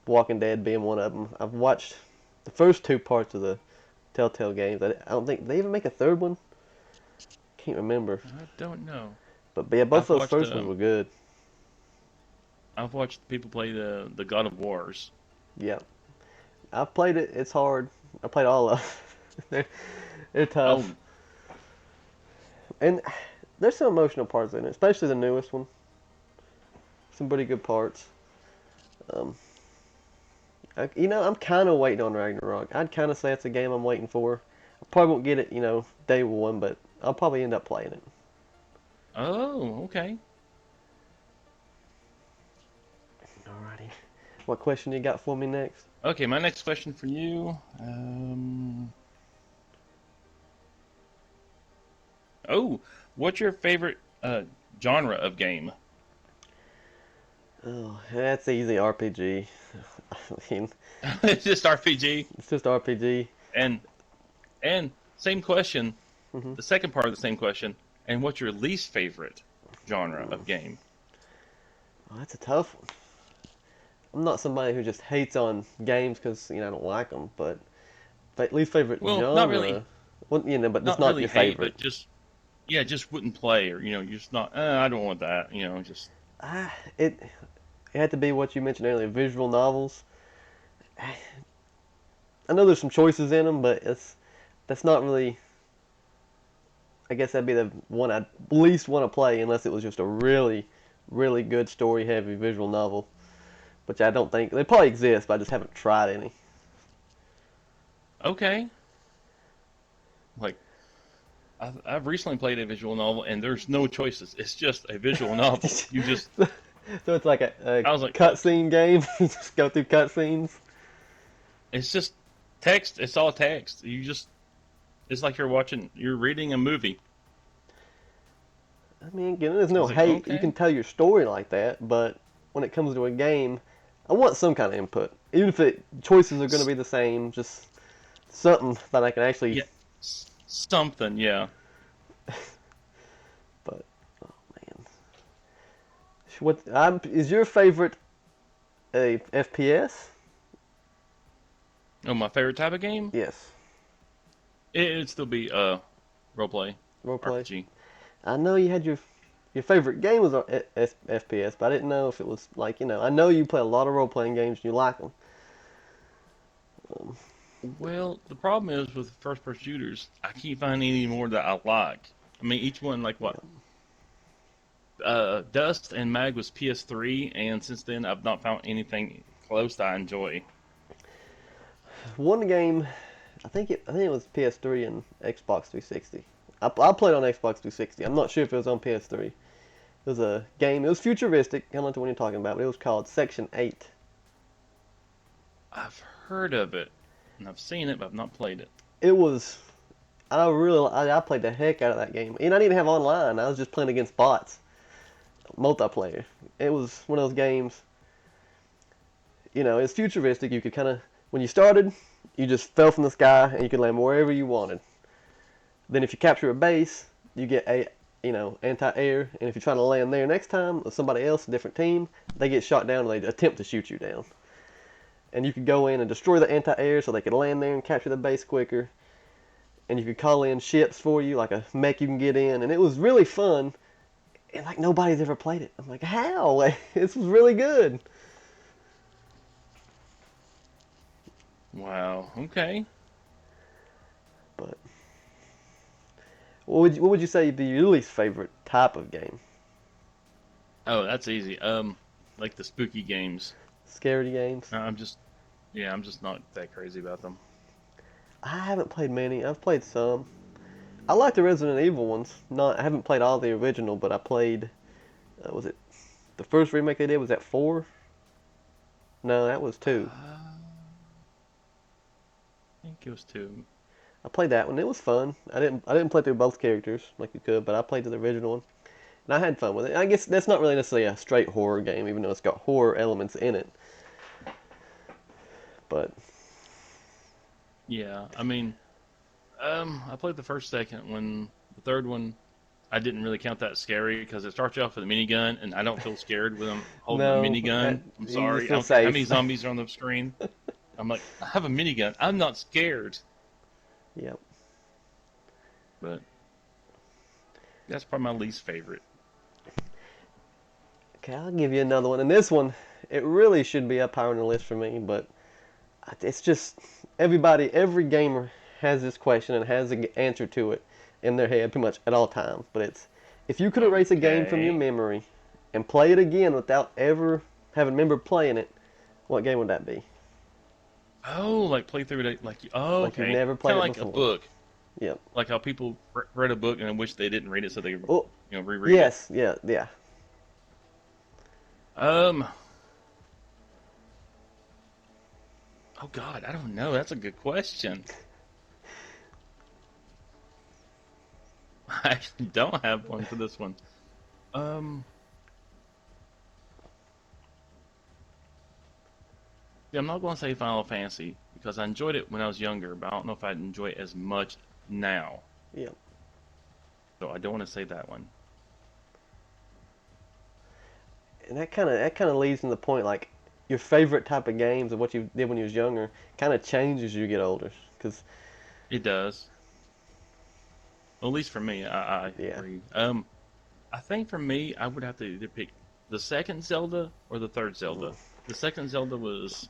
Walking Dead being one of them. I've watched the first two parts of the Telltale games. I don't think they even make a third one. Can't remember. I don't know. But yeah, both I've those watched first ones were good. I've watched people play the God of Wars. Yeah, I've played it. It's hard. I played all of them. they're tough, Oh, and there's some emotional parts in it, especially the newest one. Some pretty good parts. Um, I'm kind of waiting on Ragnarok. I'd kind of say it's a game I'm waiting for. I probably won't get it, day one, but I'll probably end up playing it. oh, okay. Alrighty. What question you got for me next? Okay, my next question for you. Oh, what's your favorite genre of game? Oh, that's easy RPG. I mean, It's just RPG. it's just RPG. And and same question, Hmm. the second part of the same question. And what's your least favorite? genre of game. Oh, that's a tough one. I'm not somebody who just hates on games because I don't like them, but least favorite Well, genre. Well, but it's not not really your hate, favorite. but just yeah, just wouldn't play, or you're just not. I don't want that. Just It had to be what you mentioned earlier, visual novels. I know there's some choices in them, but that's not really. I guess that'd be the one I'd least want to play unless it was just a really, really good story-heavy visual novel, which I don't think they probably exist, but I just haven't tried any. okay. Like I've recently played a visual novel, and there's no choices. It's just a visual novel. You just So it's like a I was like, okay, cutscene game. You just go through cutscenes. it's just text. It's all text. It's like you're reading a movie. I mean, again, there's I no was like, hate. You can okay, tell your story like that, but when it comes to a game, I want some kind of input. Even if choices are going to be the same, just something that I can actually. yeah, something, yeah. But oh man, is your favorite a FPS? Oh, my favorite type of game? Yes, It'd still be roleplay roleplay. RPG. I know you had your favorite game was on FPS, but I didn't know if it was like I know you play a lot of role playing games and you like them. Um, Well, the problem is with first-person shooters, I can't find any more that I like. I mean, each one like what? yeah. Dust and Mag was PS3, and since then I've not found anything close that I enjoy. One game, I think it was PS3 and Xbox 360. I played on Xbox 360. I'm not sure if it was on PS3. It was a game. It was futuristic, kind of like the one you're talking about, but it was called Section 8. I've heard of it, and I've seen it, but I've not played it. It was. I played the heck out of that game, and I didn't have online. I was just playing against bots, multiplayer. It was one of those games. It's futuristic. You could kind of when you started, you just fell from the sky and you could land wherever you wanted. Then if you capture a base, you get anti-air, and if you try to land there next time with somebody else, a different team, they get shot down and they attempt to shoot you down. And you could go in and destroy the anti-air so they could land there and capture the base quicker. And you could call in ships for you, like a mech you can get in, and it was really fun. And like nobody's ever played it. I'm like, how? This was really good. Wow. Okay. But what would you say would be your least favorite type of game? Oh, that's easy. Like the spooky games. Scary games? I'm just, yeah, I'm just not that crazy about them. I haven't played many. I've played some. I like the Resident Evil ones. Not, I haven't played all the original, but I played. Was it the first remake they did? Was that 4? No, that was 2. I think it was two. I played that one. It was fun. I didn't play through both characters like you could, but I played through the original one, and I had fun with it. I guess that's not really necessarily a straight horror game, even though it's got horror elements in it. But Yeah, I mean, I played the first, second one. The third one, I didn't really count that scary because it starts you off with a minigun, and I don't feel scared when I'm holding a no, minigun. I'm you sorry. I feel don't care how many safe. zombies are on the screen. I'm like, I have a minigun. I'm not scared. Yep. But that's probably my least favorite. Okay, I'll give you another one, and this one, it really should be up higher on the list for me, but it's just every gamer has this question and has an answer to it in their head pretty much at all times. But it's if you could erase a game from your Okay. memory and play it again without ever having remembered playing it, what game would that be? Oh, like play through it, like oh, Like you've okay, never kind played of it like a before. book, Yep. like how people read a book and then wish they didn't read it, so they Oh, reread it. yes, yeah, yeah. Um. Oh God, I don't know. That's a good question. I actually don't have one for this one. Um. Yeah, I'm not going to say Final Fantasy because I enjoyed it when I was younger, but I don't know if I'd enjoy it as much now. Yep. So I don't want to say that one. And that kind of leads to the point, like, your favorite type of games and what you did when you was younger kind of changes as you get older. Because, It does. Well, at least for me, I yeah. agree. I think for me, I would have to either pick the second Zelda or the third Zelda. The second Zelda was,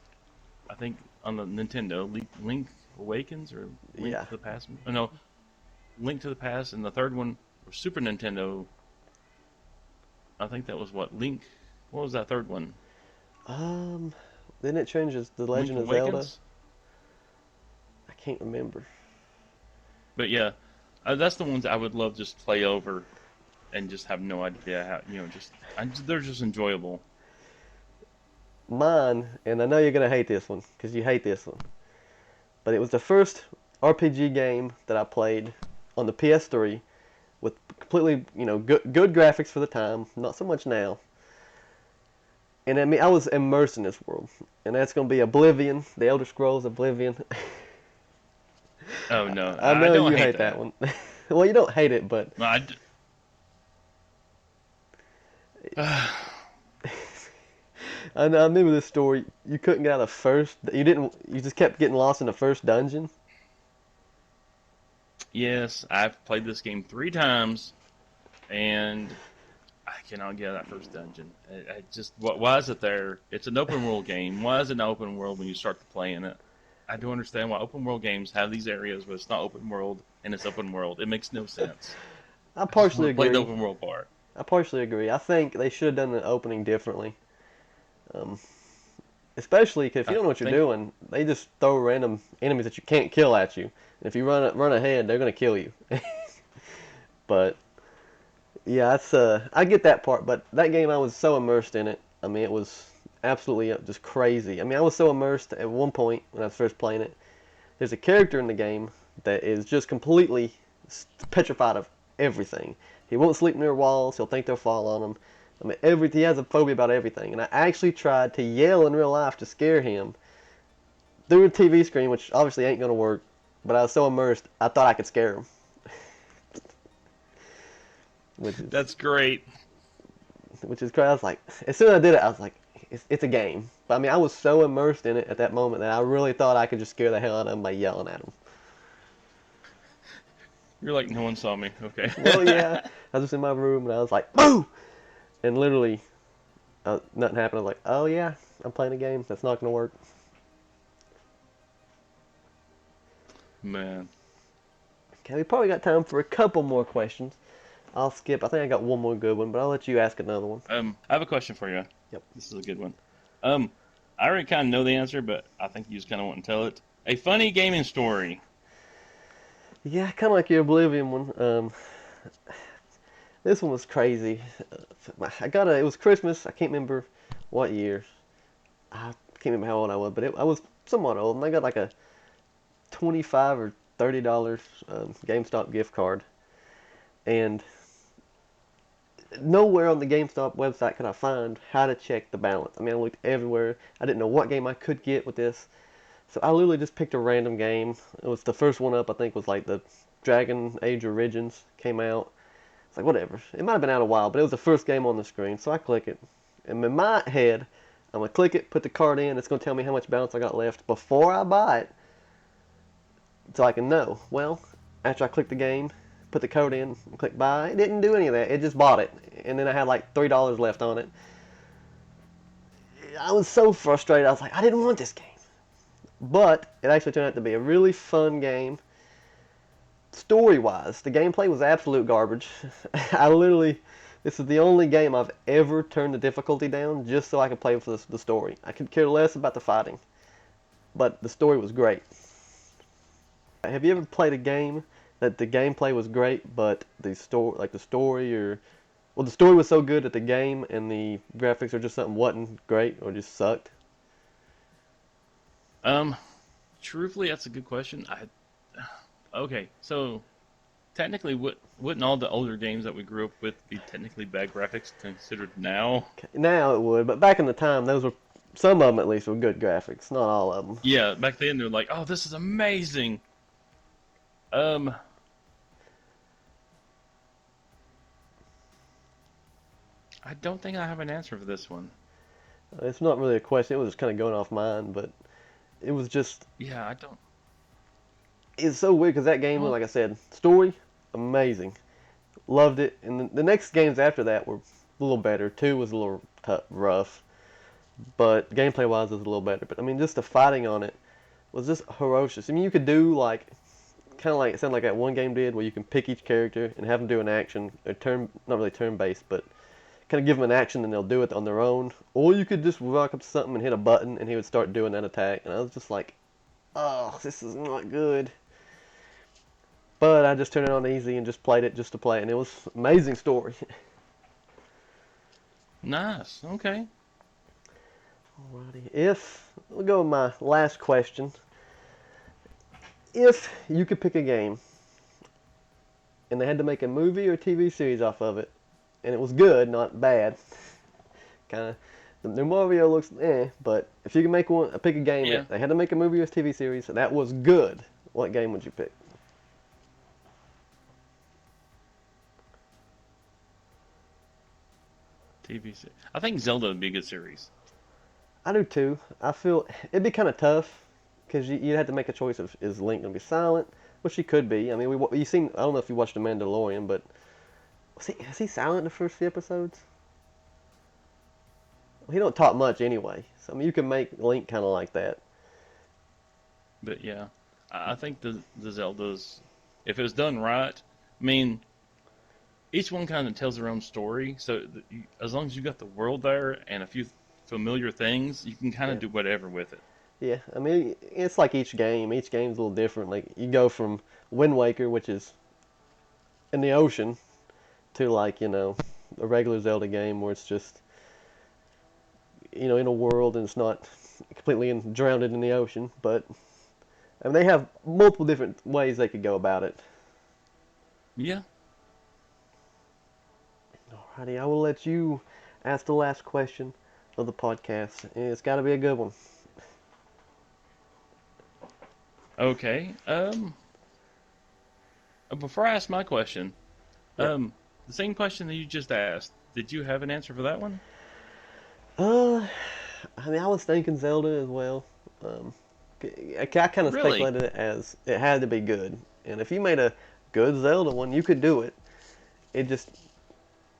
I think, on the Nintendo, Link Awakens or Link Yeah. to the Past. Oh, no, Link to the Past, and the third one was Super Nintendo. I think that was what Link. What was that third one? Um, then it changes The Link Legend of Zelda. Awakens. I can't remember. But yeah, that's the ones I would love just to play over and just have no idea how. They're just enjoyable. Mine, and I know you're gonna hate this one because you hate this one, but it was the first RPG game that I played on the PS3 with completely, good graphics for the time. Not so much now. And I mean, I was immersed in this world, and that's gonna be Oblivion, The Elder Scrolls Oblivion. Oh no, I I know don't you hate hate that that. one. Well, you don't hate it, but No, I remember this story. You couldn't get out of the first. You didn't. You just kept getting lost in the first dungeon. yes, I've played this game 3 times, and I cannot get out of that first dungeon. I just, why is it there? It's an open world game. Why is it an open world when you start playing it? I don't understand why open world games have these areas where it's not open world and it's open world. It makes no sense. I I just want partially to play the agree. open world part. I partially agree. I think they should have done the opening differently. Um, Especially 'cause if you I don't know what you're think doing, they just throw random enemies that you can't kill at you. And if you run ahead, they're gonna kill you. But yeah, I get that part. But that game, I was so immersed in it. I mean, it was absolutely just crazy. I mean, I was so immersed at one point when I was first playing it. There's a character in the game that is just completely petrified of everything. He won't sleep near walls. He'll think they'll fall on him. I mean, he has a phobia about everything. And I actually tried to yell in real life to scare him through a TV screen, which obviously ain't gonna work. But I was so immersed, I thought I could scare him, which is that's great. crazy. I was like, as soon as I did it, I was like, it's a game. But I mean, I was so immersed in it at that moment that I really thought I could just scare the hell out of him by yelling at him. You're like, no one saw me. Okay. Well, yeah, I was just in my room and I was like, boo! And literally, nothing happened. I was like, oh yeah, I'm playing a game. That's not gonna work. Man. Okay, we probably got time for a couple more questions. I'll skip. I think I got one more good one, but I'll let you ask another one. I have a question for you. Yep. This is a good one. Um, I already kind of know the answer, but I think you just kind of want to tell it. A funny gaming story. Yeah, kind of like your Oblivion one. This one was crazy. It was Christmas. I can't remember what year. I can't remember how old I was, but I was somewhat old, and I got like a 25 or $30 GameStop gift card. And nowhere on the GameStop website could I find how to check the balance. I mean, I looked everywhere. I didn't know what game I could get with this. So I literally just picked a random game. It was the first one up, I think, was like the Dragon Age Origins came out. It's like, whatever. It might have been out a while, but it was the first game on the screen. So I click it. And in my head, I'm going to click it, put the card in. It's going to tell me how much balance I got left before I buy it. So I can know. Well, after I click the game, put the code in, and click buy, it didn't do any of that. It just bought it. And then I had like $3 left on it. I was so frustrated. I was like, I didn't want this game. But it actually turned out to be a really fun game. Story-wise, the gameplay was absolute garbage. This is the only game I've ever turned the difficulty down just so I could play for the story. I could care less about the fighting, but the story was great. Have you ever played a game that the gameplay was great, but the story, the story was so good that the game and the graphics or just something wasn't great or just sucked? Um, Truthfully, that's a good question. Okay, so technically, wouldn't all the older games that we grew up with be technically bad graphics considered now? Now it would, but back in the time, some of them at least were good graphics. Not all of them. Yeah, back then they're like, "Oh, this is amazing." Um, I don't think I have an answer for this one. It's not really a question. It was just kind of going off mine, but it was just Yeah, I don't. it's so weird because that game, Well, like I said, story amazing, loved it, and the next games after that were a little better. Two was a little rough, but gameplay wise it was a little better. But I mean, just the fighting on it was just ferocious. I mean, you could do like kind of like it sounded like that one game did, where you can pick each character and have them do an action, a turn, not really turn based, but kind of give them an action and they'll do it on their own. Or you could just walk up to something and hit a button and he would start doing that attack. And I was just like, oh, this is not good. But I just turned it on easy and just played it just to play it, and it was amazing story. nice. Okay. Alrighty, if we'll go with my last question. If you could pick a game and they had to make a movie or TV series off of it, and it was good, not bad, kind of the new Mario looks but if you could make one, pick a game Yeah. that they had to make a movie or TV series that was good, what game would you pick? TV series. I think Zelda would be a good series. I do too. I feel it'd be kind of tough because you'd have to make a choice of is Link gonna be silent, which he could be. I mean, you seen. I don't know if you watched The Mandalorian, but is he silent in the first few episodes? Well, he don't talk much anyway. So I mean, you can make Link kind of like that. But yeah, I think the Zeldas, if it was done right, I mean, each one kind of tells their own story. So as long as you got the world there and a few familiar things, you can kind of Yeah, do whatever with it. yeah. I mean, it's like each game. Each game's a little different. Like you go from Wind Waker, which is in the ocean, to like a regular Zelda game where it's just in a world and it's not completely drowned in the ocean. But I mean, they have multiple different ways they could go about it. Yeah. Alrighty, I will let you ask the last question of the podcast. It's got to be a good one. Okay. Before I ask my question, Yep. the same question that you just asked, did you have an answer for that one? Uh, I mean, I was thinking Zelda as well. Um, I kind of Really? speculated it as it had to be good, and if you made a good Zelda one, you could do it. It just,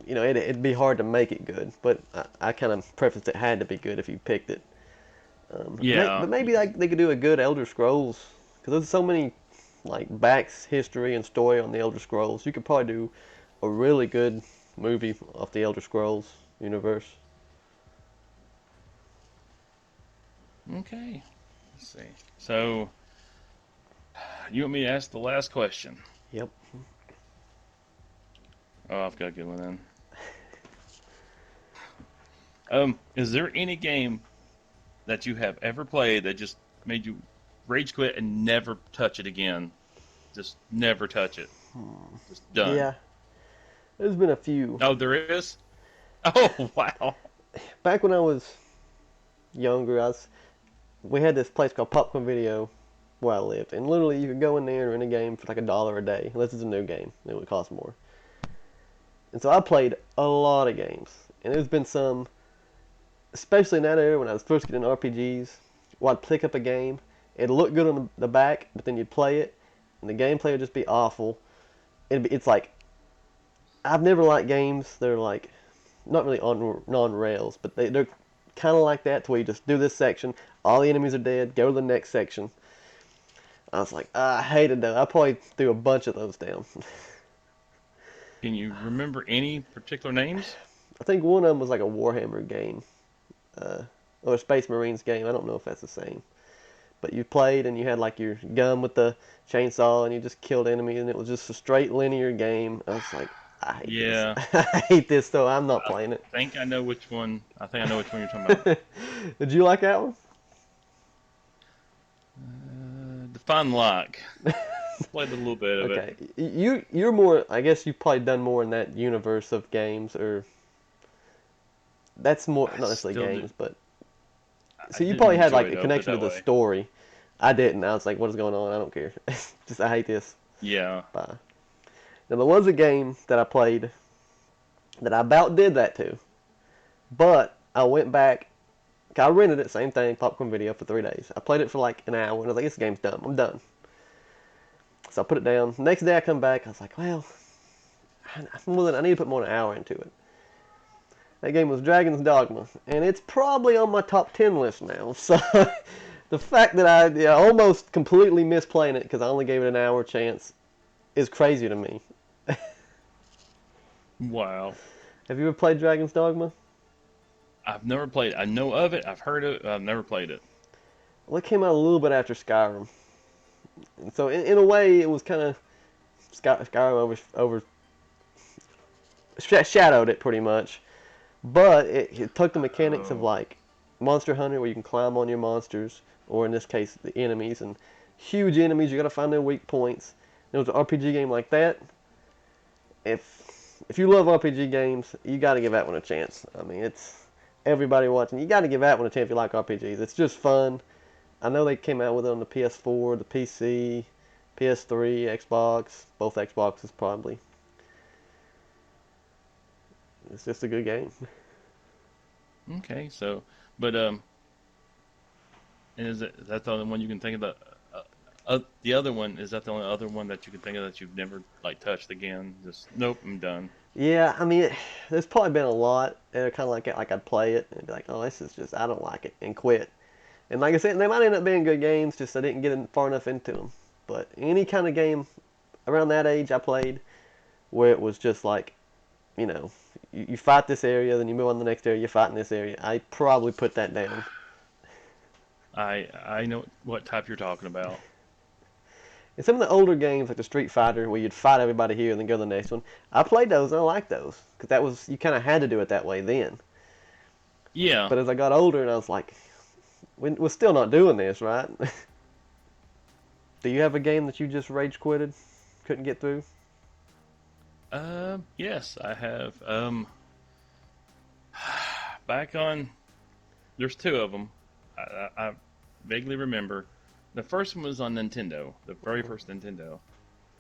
it'd be hard to make it good. But I kind of prefaced it had to be good if you picked it. Yeah. But maybe like they could do a good Elder Scrolls because there's so many like backs history and story on the Elder Scrolls. You could probably do a really good movie off the Elder Scrolls universe. Okay. Let's see. So, you want me to ask the last question? Yep. Oh, I've got a good one then. Is there any game that you have ever played that just made you rage quit and never touch it again? Just never touch it. Just done. Yeah, there's been a few. Oh, there is? Oh, wow. Back when I was younger, we had this place called Popcorn Video where I lived, and literally you could go in there and rent a game for like $1 a day, unless it's a new game. It would cost more. And so I played a lot of games, and there's been some, especially in that era when I was first getting RPGs, where I'd pick up a game, it'd look good on the back, but then you'd play it, and the gameplay would just be awful. It's like I've never liked games that are like not really on non-rails, but they're kind of like that to where you just do this section, all the enemies are dead, go to the next section. I was like, I hated that. I probably threw a bunch of those down. Can you remember any particular names? I think one of them was like a Warhammer game, or a Space Marines game. I don't know if that's the same. But you played and you had like your gun with the chainsaw and you just killed enemies and it was just a straight linear game. I was like, I hate this. Yeah, I hate this, so I'm not I playing it. think I know which one. I think I know which one you're talking about. Did you like that one? Define like. Played a little bit of it. Okay, you're more. I guess you've probably done more in that universe of games, or that's more I not necessarily still did. games, but I so you didn't probably had enjoy like it. a I'll put it connection to that the way. story. I didn't. I was like, what is going on? I don't care. Just I hate this. Yeah. Bye. Now there was a game that I played that I about did that to. But I went back. I rented it, same thing, Popcorn Video, for 3 days. I played it for like an hour, and I was like, this game's done. I'm done. So I put it down. Next day I come back. I was like, well, I need to put more than an hour into it. That game was Dragon's Dogma, and it's probably on my top 10 list now. So the fact that I almost completely missed playing it because I only gave it an hour chance is crazy to me. Wow. Have you ever played Dragon's Dogma? I've never played it. I know of it. I've heard of it. I've never played it. Well, it came out a little bit after Skyrim. And so in a way, it was kind of Skyrim shadowed it pretty much. But it took the mechanics of Oh. like Monster Hunter, where you can climb on your monsters, or in this case, the enemies, and huge enemies. You got to find their weak points. It was an RPG game like that. If you love RPG games, you got to give that one a chance. I mean, it's everybody watching. You got to give that one a chance if you like RPGs. It's just fun. I know they came out with it on the PS4, the PC, PS3, Xbox, both Xboxes probably. It's just a good game. Okay. So, but and is that the only one you can think of? The other one, is that the only other one that you can think of that you've never like touched again? Just nope, I'm done. Yeah, I mean, there's probably been a lot. And kind of like I'd play it and be like, oh, this is just I don't like it, and quit. And like I said, they might end up being good games, just I didn't get far enough into them. But any kind of game around that age I played where it was just like, you know, you fight this area, then you move on to the next area, you fight in this area, I probably put that down. I know what type you're talking about. And some of the older games, like the Street Fighter, where you'd fight everybody here and then go to the next one, I played those and I liked those because that was you kind of had to do it that way then. Yeah. But as I got older, and I was like, we're still not doing this, right? Do you have a game that you just rage quitted, couldn't get through? Yes, I have. Back on. There's two of them. I vaguely remember. The first one was on Nintendo, the very first Nintendo.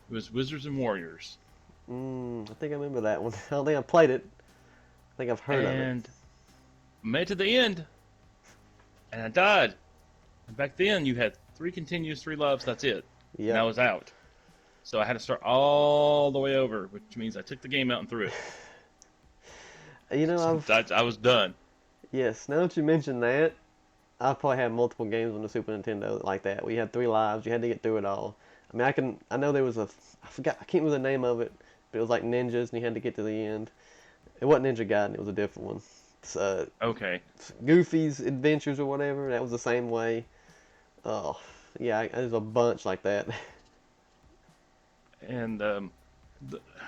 It was Wizards and Warriors, I think I remember that one. I don't think I played it. I think I've heard of it. and made it to the end, and I died. And back then, you had three lives. That's it, and I Yep. was out. So I had to start all the way over, which means I took the game out and threw it. You know, I was done. yes, now that you mention that, I've probably had multiple games on the Super Nintendo like that. We had 3 lives, you had to get through it all. I mean, I know there was I forgot, I can't remember the name of it, but it was like ninjas and you had to get to the end. It wasn't Ninja Gaiden, it was a different one. It's, Okay, Goofy's Adventures or whatever, that was the same way. Oh, yeah, there's a bunch like that. and the,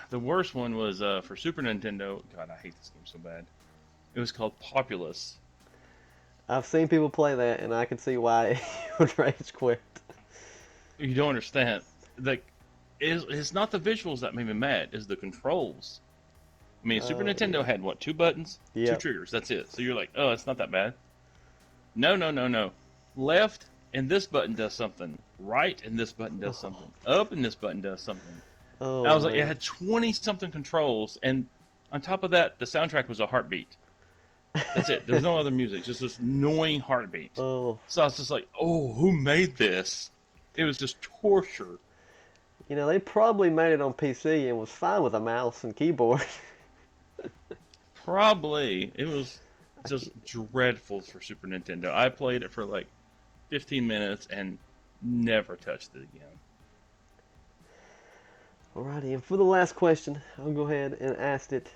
the worst one was for Super Nintendo. God, I hate this game so bad. It was called Populous. I've seen people play that, and I can see why you would rage quit. You don't understand. Like, it's not the visuals that made me mad. It's the controls. I mean, Super Yeah. Nintendo had what? Two buttons, two Yep. triggers. That's it. So you're like, oh, it's not that bad. No, no, no, no. Left and this button does something. Right and this button does something. Up and this button does something. And Oh, I was like, it man. had 20 something controls, and on top of that, the soundtrack was a heartbeat. That's it. There's no other music. Just this annoying heartbeat. Oh, So I was just like, oh, who made this? It was just torture. you know, they probably made it on PC and was fine with a mouse and keyboard. Probably. It was just dreadful for Super Nintendo. I played it for like 15 minutes and never touched it again. Alrighty, and for the last question, I'll go ahead and ask it.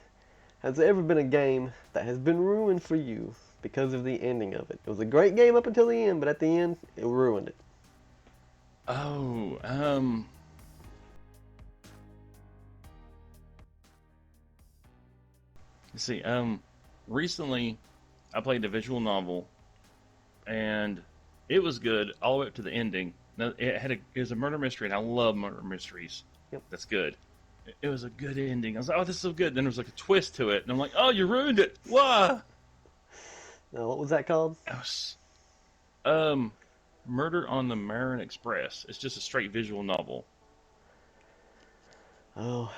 Has there ever been a game that has been ruined for you because of the ending of it? It was a great game up until the end, but at the end, it ruined it. Oh, let's see. Recently I played a visual novel and it was good all the way up to the ending. Now, it was a murder mystery, and I love murder mysteries. Yep. That's good. It was a good ending. I was like, oh, this is so good. Then there was like a twist to it, and I'm like, oh, you ruined it. Why? Now, what was that called? It was, um, Murder on the Marin Express. It's just a straight visual novel. Oh,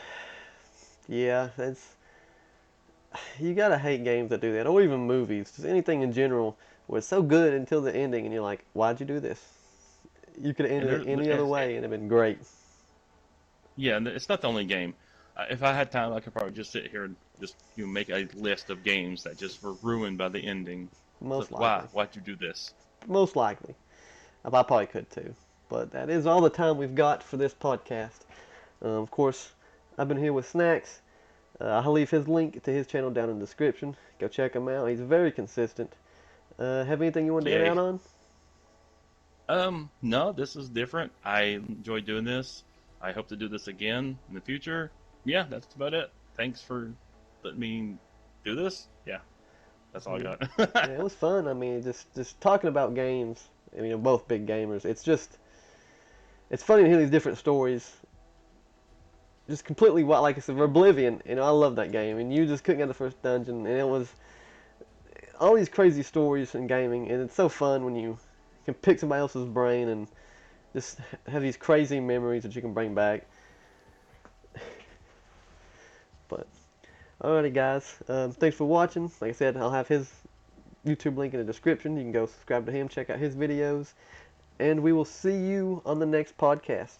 yeah, you gotta hate games that do that, or even movies, just anything in general, where it's so good until the ending, and you're like, why'd you do this? You could have And ended it any other way, and it'd been great. yeah, and it's not the only game. If I had time, I could probably just sit here and just make a list of games that just were ruined by the ending. It's Most like, why? likely. Why'd you do this? Most likely. I probably could too. But that is all the time we've got for this podcast. Of course, I've been here with Snacks. I'll leave his link to his channel down in the description. Go check him out. He's very consistent. Have anything you want to end Yay. out on? No, this is different. I enjoy doing this. I hope to do this again in the future. Yeah, that's about it. Thanks for letting me do this. Yeah, that's all I Yeah, got. it was fun. I mean, just talking about games. I mean, we're both big gamers. It's funny to hear these different stories. Just completely, like I said, Oblivion. I love that game, and you just couldn't get the first dungeon, and it was all these crazy stories in gaming, and it's so fun when you can pick somebody else's brain and just have these crazy memories that you can bring back. But alrighty, guys, thanks for watching. Like I said, I'll have his YouTube link in the description. You can go subscribe to him, check out his videos, and we will see you on the next podcast.